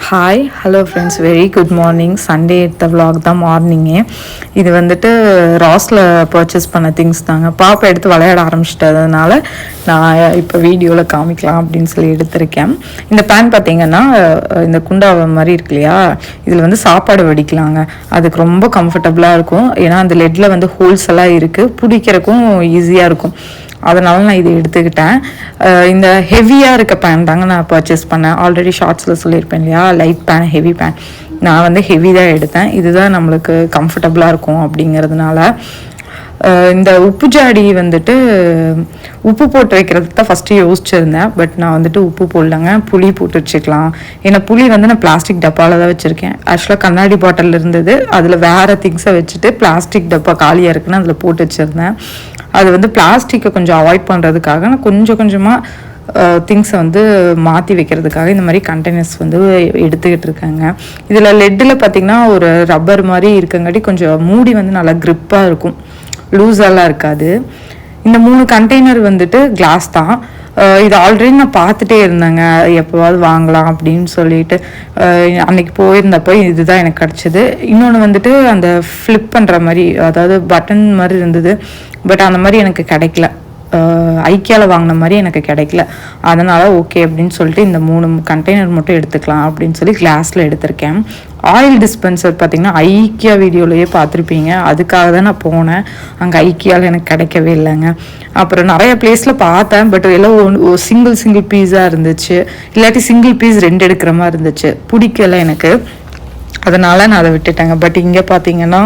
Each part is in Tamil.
Hi hello friends, very good morning. Sunday எடுத்த விலாக் தான் மார்னிங்கே. இது வந்துட்டு ராஸில் பர்ச்சேஸ் பண்ண திங்ஸ் தாங்க. பாப்பா எடுத்து விளையாட ஆரம்பிச்சிட்டதுனால நான் இப்போ வீடியோவில் காமிக்கலாம் அப்படின்னு சொல்லி எடுத்திருக்கேன். இந்த பேன் பார்த்தீங்கன்னா இந்த குண்டாவை மாதிரி இருக்கு இல்லையா, இதில் வந்து சாப்பாடு வடிக்கலாங்க. அதுக்கு ரொம்ப கம்ஃபர்டபுளாக இருக்கும். ஏன்னா அந்த லெட்டில் வந்து ஹோல்ஸ் எல்லாம் இருக்குது, பிடிக்கிறக்கும் ஈஸியாக இருக்கும். அதனால நான் இதை எடுத்துக்கிட்டேன். இந்த ஹெவியாக இருக்க பேன் தாங்க நான் பர்ச்சேஸ் பண்ணேன். ஆல்ரெடி ஷார்ட்ஸில் சொல்லியிருப்பேன் இல்லையா, லைட் பேன் ஹெவி பேன். நான் வந்து ஹெவி தான் எடுத்தேன். இதுதான் நம்மளுக்கு கம்ஃபர்டபுளாக இருக்கும் அப்படிங்கிறதுனால. இந்த உப்பு ஜாடி வந்துட்டு உப்பு போட்டு வைக்கிறதுக்கு தான் ஃபஸ்ட்டு யோசிச்சுருந்தேன். பட் நான் வந்துட்டு உப்பு போடலங்க, புளி போட்டு வச்சுக்கலாம். ஏன்னா புளி வந்து நான் பிளாஸ்டிக் டப்பாவில் தான் வச்சுருக்கேன். ஆக்சுவலாக கண்ணாடி பாட்டில் இருந்தது, அதில் வேறு திங்ஸை வச்சுட்டு பிளாஸ்டிக் டப்பா காலியாக இருக்குன்னு அதில் போட்டு வச்சுருந்தேன். அது வந்து பிளாஸ்டிக்கை கொஞ்சம் அவாய்ட் பண்ணுறதுக்காக நான் கொஞ்சமாக திங்ஸை வந்து மாற்றி வைக்கிறதுக்காக இந்த மாதிரி கண்டெய்னர்ஸ் வந்து எடுத்துக்கிட்டு இருக்காங்க. இதில் லெட்டில் பார்த்திங்கன்னா ஒரு ரப்பர் மாதிரி இருக்கங்காட்டி கொஞ்சம் மூடி வந்து நல்லா க்ரிப்பாக இருக்கும், லூஸெல்லாம் இருக்காது. இந்த 3 கண்டெய்னர் வந்துட்டு கிளாஸ் தான். இது ஆல்ரெடி நான் பார்த்துட்டே இருந்தேங்க, எப்போவாது வாங்கலாம் அப்படின்னு சொல்லிட்டு. அன்னைக்கு போயிருந்தப்போ இதுதான் எனக்கு கிடச்சிது. இன்னொன்று வந்துட்டு அந்த ஃப்ளிப் பண்ணுற மாதிரி, அதாவது பட்டன் மாதிரி இருந்தது. பட் அந்த மாதிரி எனக்கு கிடைக்கல, ஐக்கியாவில் வாங்கின மாதிரி எனக்கு கிடைக்கல. அதனால் ஓகே அப்படின்னு சொல்லிட்டு இந்த 3 கண்டெய்னர் மட்டும் எடுத்துக்கலாம் அப்படின்னு சொல்லி கிளாஸில் எடுத்திருக்கேன். ஆயில் டிஸ்பென்சர் பார்த்திங்கன்னா ஐக்கியா வீடியோலையே பார்த்துருப்பீங்க, அதுக்காக தான் நான் போனேன். அங்கே ஐக்கியாவில் எனக்கு கிடைக்கவே இல்லைங்க. அப்புறம் நிறைய பிளேஸில் பார்த்தேன், பட் எல்லாம் சிங்கிள் பீஸாக இருந்துச்சு, இல்லாட்டி சிங்கிள் பீஸ் 2 எடுக்கிற மாதிரி இருந்துச்சு, பிடிக்கல எனக்கு. அதனால் நான் அதை விட்டுட்டேங்க. பட் இங்கே பார்த்தீங்கன்னா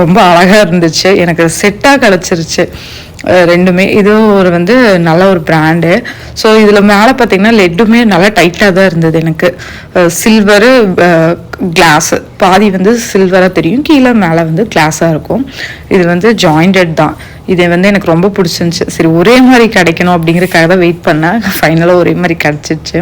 ரொம்ப அழகாக இருந்துச்சு, எனக்கு செட்டாக கிடச்சிருச்சு ரெண்டுமே. இது ஒரு வந்து நல்ல ஒரு பிராண்டு. ஸோ இதில் மேலே பார்த்தீங்கன்னா லெட்டுமே நல்லா டைட்டாக தான் இருந்தது எனக்கு. சில்வரு கிளாஸு பாதி வந்து சில்வராக தெரியும், கீழே மேலே வந்து கிளாஸாக இருக்கும். இது வந்து ஜாயிண்டட் தான். இது வந்து எனக்கு ரொம்ப பிடிச்சிருந்துச்சு. சரி, ஒரே மாதிரி கிடைக்கணும் அப்படிங்கிறதுக்காக தான் வெயிட் பண்ணேன். ஃபைனலாக ஒரே மாதிரி கிடச்சிருச்சு.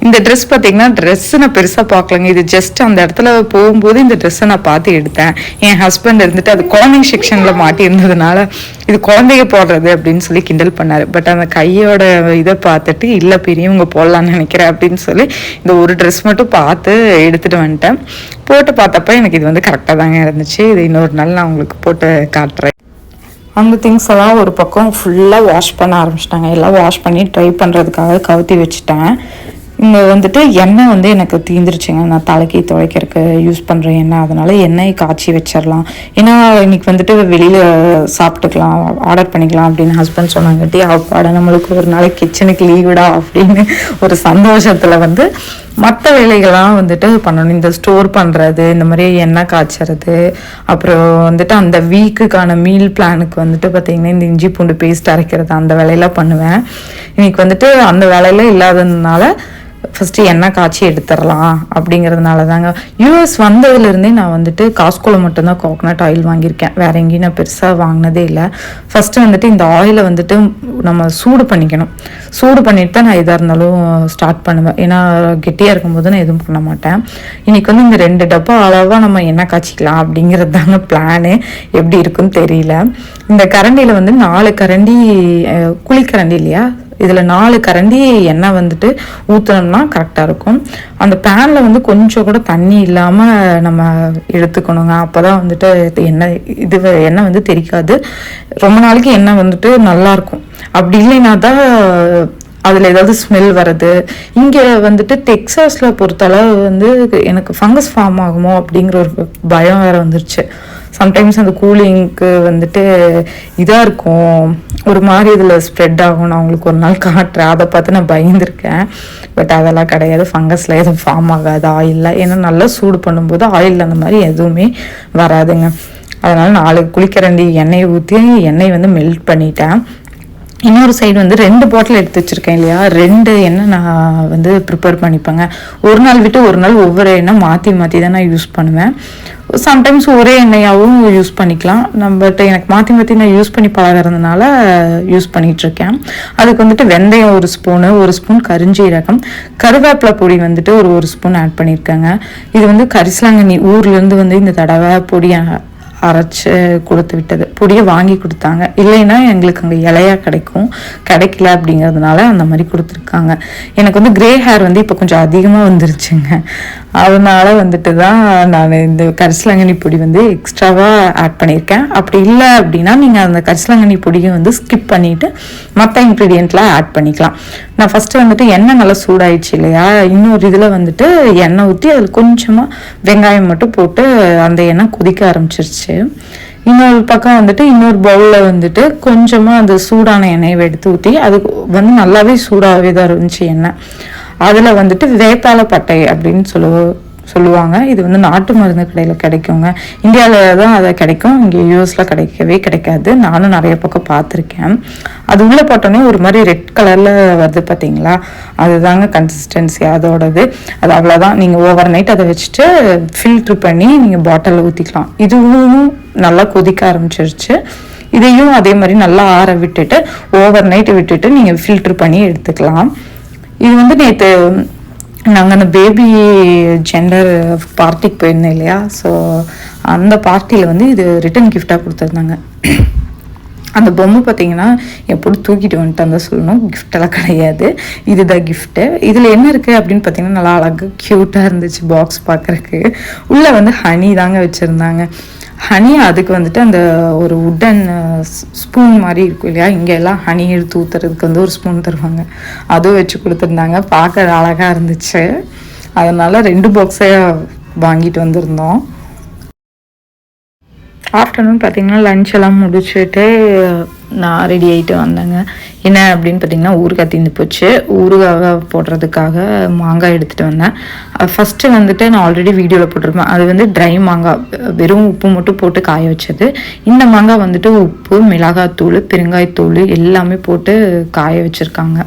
இந்த ட்ரெஸ் பார்த்தீங்கன்னா ட்ரெஸ்ஸு நான் பெருசாக பார்க்கலங்க. இது ஜஸ்ட் அந்த இடத்துல போகும்போது இந்த ட்ரெஸ்ஸை நான் பார்த்து எடுத்தேன். என் ஹஸ்பண்ட் இருந்துட்டு அது குழந்தைங்க செக்ஷனில் மாட்டி இருந்ததுனால இது குழந்தைங்க போடுறது அப்படின்னு சொல்லி கிண்டல் பண்ணார். பட் அந்த கையோட இதை பார்த்துட்டு இல்லை பெரியவங்க போடலான்னு நினைக்கிறேன் அப்படின்னு சொல்லி இந்த ஒரு ட்ரெஸ் மட்டும் பார்த்து எடுத்துகிட்டு வந்துட்டேன். போட்டு பார்த்தப்ப எனக்கு இது வந்து கரெக்டாக தாங்க இருந்துச்சு. இது இன்னொரு நாள் நான் உங்களுக்கு போட்டு காட்டுறேன். அந்த திங்ஸ் எல்லாம் ஒரு பக்கம் ஃபுல்லாக வாஷ் பண்ண ஆரம்பிச்சிட்டாங்க. எல்லாம் வாஷ் பண்ணி ட்ரை பண்ணுறதுக்காக கவுத்தி வச்சுட்டேன். இங்கே வந்துட்டு எண்ணெய் வந்து எனக்கு தீந்துருச்சுங்க. நான் தலைக்கு துவைக்கிறதுக்கு யூஸ் பண்ணுற எண்ணெய், அதனால் எண்ணெய் காய்ச்சி வச்சிடலாம். ஏன்னா இன்றைக்கி வந்துட்டு வெளியில் சாப்பிட்டுக்கலாம், ஆர்டர் பண்ணிக்கலாம் அப்படின்னு ஹஸ்பண்ட் சொன்னாங்கட்டி, அப்பாடா நம்மளுக்கு ஒரு நாளைக்கு கிச்சனுக்கு லீவுடா அப்படின்னு ஒரு சந்தோஷத்தில் வந்து மற்ற வேலைகள்லாம் வந்துட்டு பண்ணணும். இந்த ஸ்டோர் பண்ணுறது, இந்த மாதிரி எண்ணெய் காய்ச்சறது, அப்புறம் வந்துட்டு அந்த வீக்குக்கான மீல் பிளானுக்கு வந்துட்டு பார்த்திங்கன்னா இந்த இஞ்சி பூண்டு பேஸ்ட் அரைக்கிறது, அந்த வேலையெல்லாம் பண்ணுவேன். இன்றைக்கி வந்துட்டு அந்த வேலையெல்லாம் இல்லாததுனால ஃபஸ்ட்டு எண்ணெய் காய்ச்சி எடுத்துடலாம் அப்படிங்கிறதுனால தாங்க. யூஎஸ் வந்ததுலேருந்தே நான் வந்துட்டு காஸ்கோவில் மட்டும்தான் கோகனட் ஆயில் வாங்கியிருக்கேன், வேறு எங்கேயும் நான் பெருசாக வாங்கினதே இல்லை. ஃபஸ்ட்டு வந்துட்டு இந்த ஆயிலை வந்துட்டு நம்ம சூடு பண்ணிக்கணும். சூடு பண்ணிட்டு தான் நான் எதாக இருந்தாலும் ஸ்டார்ட் பண்ணுவேன். ஏன்னா கெட்டியாக இருக்கும்போது நான் எதுவும் பண்ண மாட்டேன். இன்றைக்கி வந்து இந்த 2 டப்பா அளவாக நம்ம எண்ணெய் காய்ச்சிக்கலாம் அப்படிங்கிறது தாங்க பிளானு. எப்படி இருக்குன்னு தெரியல. இந்த கரண்டியில் வந்து 4 கரண்டி, குழிக்கரண்டி இல்லையா, இதில் 4 கரண்டி எண்ணெய் வந்துட்டு ஊற்றினோம்னா கரெக்டாக இருக்கும். அந்த பேனில் வந்து கொஞ்சம் கூட தண்ணி இல்லாமல் நம்ம எடுத்துக்கணுங்க. அப்போ தான் வந்துட்டு எண்ணெய் வந்து தெரிக்காது. ரொம்ப நாளைக்கு எண்ணெய் வந்துட்டு நல்லாயிருக்கும். அப்படி இல்லைன்னா தான் அதில் ஏதாவது ஸ்மெல் வருது. இங்கே வந்துட்டு டெக்ஸாஸில் பொறுத்தளவு வந்து எனக்கு ஃபங்கஸ் ஃபார்ம் ஆகுமோ அப்படிங்கிற ஒரு பயம் வேறு வந்துருச்சு. சம்டைம்ஸ் அந்த கூலிங்க்கு வந்துட்டு இதாக இருக்கும், ஒரு மாதிரி இதில் ஸ்ப்ரெட் ஆகும். நான் உங்களுக்கு ஒரு நாள் காட்டுறேன், அதை பார்த்து நான் பயந்துருக்கேன். பட் அதெல்லாம் கிடையாது, ஃபங்கஸில் எதுவும் ஃபார்ம் ஆகாது ஆயிலில். ஏன்னா நல்லா சூடு பண்ணும்போது ஆயில் அந்த மாதிரி எதுவுமே வராதுங்க. அதனால் 4 குழிக்கரண்டி எண்ணெயை ஊற்றி எண்ணெய் வந்து மெல்ட் பண்ணிட்டேன். இன்னொரு சைடு வந்து 2 பாட்டில் எடுத்து வச்சுருக்கேன் இல்லையா, 2 எண்ணெய் நான் வந்து ப்ரிப்பேர் பண்ணிப்பேங்க. ஒரு நாள் விட்டு ஒரு நாள் ஒவ்வொரு எண்ணெய் மாற்றி தான் நான் யூஸ் பண்ணுவேன். சம்டைம்ஸ் ஒரே எண்ணெயாகவும் யூஸ் பண்ணிக்கலாம். பட் எனக்கு மாற்றி நான் யூஸ் பண்ணி பழகிறதுனால யூஸ் பண்ணிகிட்ருக்கேன். அதுக்கு வந்துட்டு வெந்தயம் 1 ஸ்பூனு, 1 ஸ்பூன் கருஞ்சீரகம், கருவேப்பிலை பொடி வந்துட்டு ஒரு ஸ்பூன் ஆட் பண்ணியிருக்கேங்க. இது வந்து கரிசலாங்கண்ணி ஊர்லேருந்து வந்து இந்த தடவை பொடி அரைச்சி கொடுத்து விட்டது. பொடியை வாங்கி கொடுத்தாங்க. இல்லைன்னா எங்களுக்கு அங்கே இலையா கிடைக்கல அப்படிங்கிறதுனால அந்த மாதிரி கொடுத்துருக்காங்க. எனக்கு வந்து கிரே ஹேர் வந்து இப்போ கொஞ்சம் அதிகமாக வந்துருச்சுங்க. அதனால வந்துட்டு தான் நான் இந்த கரிசலாங்கண்ணி பொடி வந்து எக்ஸ்ட்ராவாக ஆட் பண்ணியிருக்கேன். அப்படி இல்லை அப்படின்னா நீங்கள் அந்த கரிசலாங்கண்ணி பொடியை வந்து ஸ்கிப் பண்ணிவிட்டு மற்ற இன்க்ரீடியண்ட்லாம் ஆட் பண்ணிக்கலாம். நான் ஃபஸ்ட்டு வந்துட்டு எண்ணெய் நல்லா சூடாயிடுச்சு இல்லையா, இன்னொரு இதில் வந்துட்டு எண்ணெய் ஊற்றி அதில் கொஞ்சமாக வெங்காயம் மட்டும் போட்டு அந்த எண்ணெய் கொதிக்க ஆரம்பிச்சிருச்சு. இன்னொரு பக்கம் வந்துட்டு இன்னொரு பவுலில் வந்துட்டு கொஞ்சமாக அந்த சூடான எண்ணெயை எடுத்து ஊற்றி அது வந்து நல்லாவே சூடாகவே தான் இருந்துச்சு எண்ணெய். அதில் வந்துட்டு வேப்பாலை பட்டை அப்படின்னு சொல்லுவாங்க. இது வந்து நாட்டு மருந்து கடையில் கிடைக்குங்க. இந்தியாவில் தான் அதை கிடைக்கும், இங்கே யூஎஸில் கிடைக்காது. நானும் நிறைய பக்கம் பார்த்துருக்கேன். அது உள்ளே போட்டோன்னே ஒரு மாதிரி ரெட் கலரில் வருது பார்த்தீங்களா, அதுதாங்க கன்சிஸ்டன்சி அதோடது. அது அவ்வளோதான். நீங்கள் ஓவர் நைட் அதை வச்சுட்டு ஃபில்ட்ரு பண்ணி நீங்கள் பாட்டிலில் ஊற்றிக்கலாம். இதுவும் நல்லா கொதிக்க ஆரம்பிச்சிருச்சு. இதையும் அதே மாதிரி நல்லா ஆற விட்டுட்டு ஓவர் நைட்டு விட்டுட்டு நீங்கள் ஃபில்ட்ரு பண்ணி எடுத்துக்கலாம். இது வந்து நேற்று நாங்கள் அந்த பேபி ஜெண்டர் பார்ட்டிக்கு போயிருந்தோம் இல்லையா, ஸோ அந்த பார்ட்டியில் வந்து இது ரிட்டன் கிஃப்டாக கொடுத்துருந்தாங்க. அந்த பொம்மை பார்த்தீங்கன்னா எப்படி தூக்கிட்டு வந்துட்டு தான் சொல்லணும், கிஃப்டெல்லாம் கிடையாது, இதுதான் கிஃப்ட்டு. இதில் என்ன இருக்குது அப்படின்னு பார்த்தீங்கன்னா நல்லா அழகாக க்யூட்டாக இருந்துச்சு பாக்ஸ் பார்க்குறக்கு. உள்ளே வந்து ஹனி தாங்க வச்சுருந்தாங்க. ஹனி அதுக்கு வந்துட்டு அந்த ஒரு உட்டன் ஸ்பூன் மாதிரி இருக்கும் இல்லையா, இங்கே எல்லாம் ஹனி எடுத்து ஊற்றுறதுக்கு வந்து ஒரு ஸ்பூன் தருவாங்க, அதுவும் வச்சு கொடுத்துருந்தாங்க. பார்க்க அழகாக இருந்துச்சு. அதனால் 2 பாக்ஸை வாங்கிட்டு வந்திருந்தோம். ஆஃப்டர்நூன் பார்த்திங்கன்னா லன்ச் எல்லாம் முடிச்சுட்டு நான் ரெடி ஆகிட்டு வந்தேங்க. என்ன அப்படின்னு பார்த்திங்கன்னா ஊறுகாய் தீர்ந்து போச்சு. ஊறுகாய் போடுறதுக்காக மாங்காய் எடுத்துகிட்டு வந்தேன். ஃபஸ்ட்டு வந்துட்டு நான் ஆல்ரெடி வீடியோவில் போட்டிருப்பேன். அது வந்து ட்ரை மாங்காய், வெறும் உப்பு மட்டும் போட்டு காய வச்சது. இந்த மாங்காய் வந்துட்டு உப்பு, மிளகாத்தூள், பெருங்காயத்தூள் எல்லாமே போட்டு காய வச்சுருக்காங்க.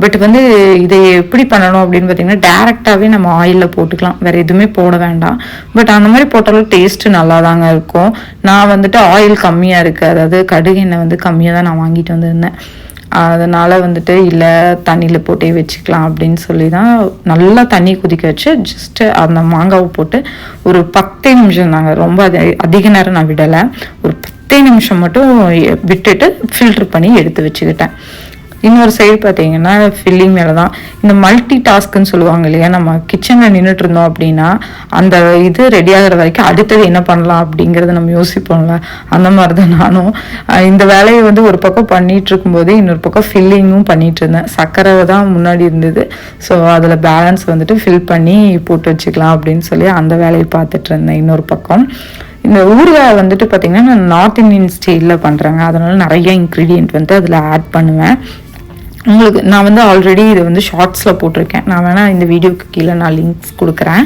பட் வந்து இதை எப்படி பண்ணணும் அப்படின்னு பார்த்தீங்கன்னா டேரெக்டாகவே நம்ம ஆயிலில் போட்டுக்கலாம், வேறு எதுவுமே போட வேண்டாம். பட் அந்த மாதிரி போட்டாலும் டேஸ்ட்டு நல்லா தாங்க இருக்கும். நான் வந்துட்டு ஆயில் கம்மியாக இருக்குது, அதாவது கடுகு எண்ணெய் வந்து கம்மியாக தான் நான் வாங்கிட்டு வந்திருந்தேன். அதனால் வந்துட்டு இல்லை தண்ணியில் போட்டே வச்சுக்கலாம் அப்படின்னு சொல்லி தான் நல்லா தண்ணி கொதிக்க வச்சு ஜஸ்ட்டு அந்த மாங்காவை போட்டு ஒரு 10 நிமிஷம் தாங்க, ரொம்ப அதிக நேரம் நான் விடலை, ஒரு 10 நிமிஷம் மட்டும் விட்டுட்டு ஃபில்ட்ரு பண்ணி எடுத்து வச்சுக்கிட்டேன். இன்னொரு சைடு பார்த்தீங்கன்னா ஃபில்லிங் மேலே தான் இந்த மல்டி டாஸ்க்குன்னு சொல்லுவாங்க இல்லையா, நம்ம கிச்சனில் நின்றுட்டு இருந்தோம் அப்படின்னா அந்த இது ரெடி ஆகிற வரைக்கும் அடுத்தது என்ன பண்ணலாம் அப்படிங்கிறத நம்ம யோசிப்போம்ல, அந்த மாதிரி தான் நானும் இந்த வேலையை வந்து ஒரு பக்கம் பண்ணிகிட்டு இருக்கும்போதே இன்னொரு பக்கம் ஃபில்லிங்கும் பண்ணிகிட்டு இருந்தேன். சர்க்கரை தான் முன்னாடி இருந்தது, ஸோ அதில் பேலன்ஸ் வந்துட்டு ஃபில் பண்ணி போட்டு வச்சுக்கலாம் அப்படின்னு சொல்லி அந்த வேலையை பார்த்துட்டு இருந்தேன். இன்னொரு பக்கம் இந்த ஊறுகாய் வந்துட்டு பார்த்திங்கன்னா நான் நார்த் இந்தியன் ஸ்டைலில் பண்ணுறேங்க, அதனால் நிறைய இன்க்ரீடியன்ட் வந்து அதில் ஆட் பண்ணுவேன். உங்களுக்கு நான் வந்து ஆல்ரெடி இதை வந்து ஷார்ட்ஸில் போட்டிருக்கேன், நான் வேணால் இந்த வீடியோக்கு கீழே நான் லிங்க்ஸ் கொடுக்குறேன்.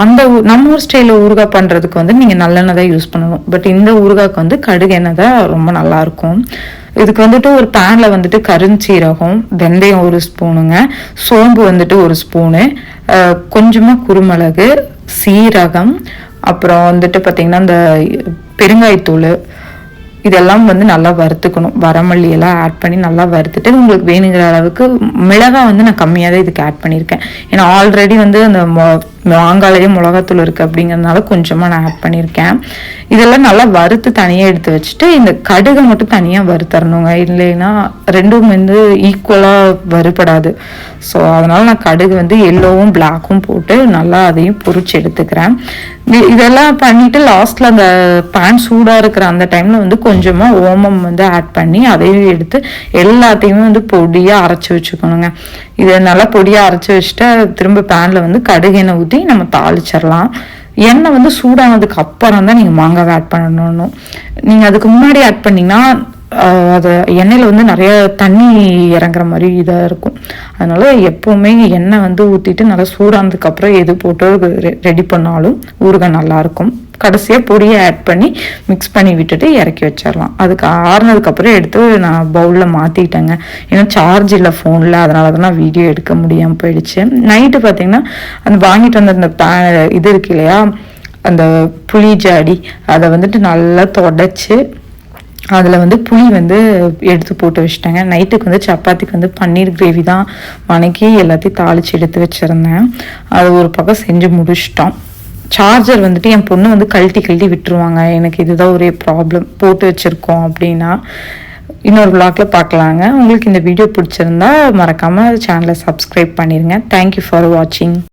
அந்த நம்ம ஊர் ஸ்டைலில் ஊறுகாய் பண்ணுறதுக்கு வந்து நீங்கள் நல்லெண்ணெய் தான் யூஸ் பண்ணணும். பட் இந்த ஊறுகாய்க்கு வந்து கடுகு எண்ணெய் தான் ரொம்ப நல்லாயிருக்கும். இதுக்கு வந்துட்டு ஒரு பேனில் வந்துட்டு கருஞ்சீரகம், வெந்தயம் 1 ஸ்பூனுங்க, சோம்பு வந்துட்டு 1 ஸ்பூனு, கொஞ்சமாக குருமிளகு, சீரகம், அப்புறம் வந்துட்டு பார்த்திங்கன்னா இந்த பெருங்காயத்தூள், இதெல்லாம் வந்து நல்லா வறுத்துக்கணும். வரமல்லி எல்லாம் ஆட் பண்ணி நல்லா வறுத்துட்டு உங்களுக்கு வேணுங்கிற அளவுக்கு மிளகாய் வந்து நான் கம்மியாக தான் இதுக்கு ஆட் பண்ணியிருக்கேன். ஏன்னா ஆல்ரெடி வந்து அந்த மாங்காயிலேயே மிளகாத்தூள் இருக்குது அப்படிங்கிறதுனால கொஞ்சமாக நான் ஆட் பண்ணியிருக்கேன். இதெல்லாம் நல்லா வறுத்து தனியாக எடுத்து வச்சுட்டு இந்த கடுகை மட்டும் தனியாக வறுத்தரணுங்க, இல்லைன்னா ரெண்டும் வந்து ஈக்குவலாக வறுபடாது. ஸோ அதனால் நான் கடுகு வந்து எல்லோவும் பிளாக்கும் போட்டு நல்லா அதையும் பொரிச்சு எடுத்துக்கிறேன். இதெல்லாம் பண்ணிவிட்டு லாஸ்ட்டில் அந்த பேன் சூடாக இருக்கிற அந்த டைமில் வந்து கொஞ்சமாக ஓமம் வந்து ஆட் பண்ணி அதையும் எடுத்து எல்லாத்தையுமே வந்து பொடியாக அரைச்சி வச்சுக்கணுங்க. இதை நல்லா பொடியாக அரைச்சி வச்சுட்டு திரும்ப பேனில் வந்து கடுகு எண்ணெய் ஊற்றி நம்ம தாளிச்சிடலாம். எண்ணெய் வந்து சூடானதுக்கு அப்புறம் தான் நீங்கள் மாங்காவை ஆட் பண்ணணும். நீங்கள் அதுக்கு முன்னாடி ஆட் பண்ணிங்கன்னா அது எண்ணெயில் வந்து நிறைய தண்ணி இறங்குற மாதிரி இதாக இருக்கும். அதனால் எப்போவுமே எண்ணெய் வந்து ஊற்றிட்டு நல்லா சூடானதுக்கப்புறம் எது போட்டு ரெடி பண்ணாலும் ஊறுகாய் நல்லாயிருக்கும். கடைசியாக பொடியை ஆட் பண்ணி மிக்ஸ் பண்ணி விட்டுட்டு இறக்கி வச்சிடலாம். அதுக்கு ஆறுனதுக்கப்புறம் எடுத்து நான் பவுலில் மாற்றிட்டேங்க. ஏன்னா சார்ஜ் இல்லை ஃபோனில், அதனால தான் நான் வீடியோ எடுக்க முடியாமல் போயிடுச்சு. நைட்டு பார்த்திங்கன்னா அந்த வாங்கிட்டு வந்த அந்த இது இருக்கு இல்லையா, அந்த புளி ஜாடி, அதை வந்துட்டு நல்லா தொடச்சி அதில் வந்து புளி வந்து எடுத்து போட்டு வச்சுட்டேங்க. நைட்டுக்கு வந்து சப்பாத்திக்கு வந்து பன்னீர் கிரேவி தான் வணக்கி எல்லாத்தையும் தாளித்து எடுத்து வச்சுருந்தேன். அது ஒரு பக்கம் செஞ்சு முடிச்சிட்டோம். சார்ஜர் வந்துட்டு என் பொண்ணு வந்து கழட்டி விட்டுருவாங்க. எனக்கு இதுதான் ஒரே ப்ராப்ளம். போட்டு வச்சுருக்கோம் அப்படின்னா. இன்னொரு vlogல பார்க்கலாங்க. உங்களுக்கு இந்த வீடியோ பிடிச்சிருந்தா மறக்காமல் சேனலை சப்ஸ்கிரைப் பண்ணிடுங்க. தேங்க்யூ ஃபார் வாட்சிங்.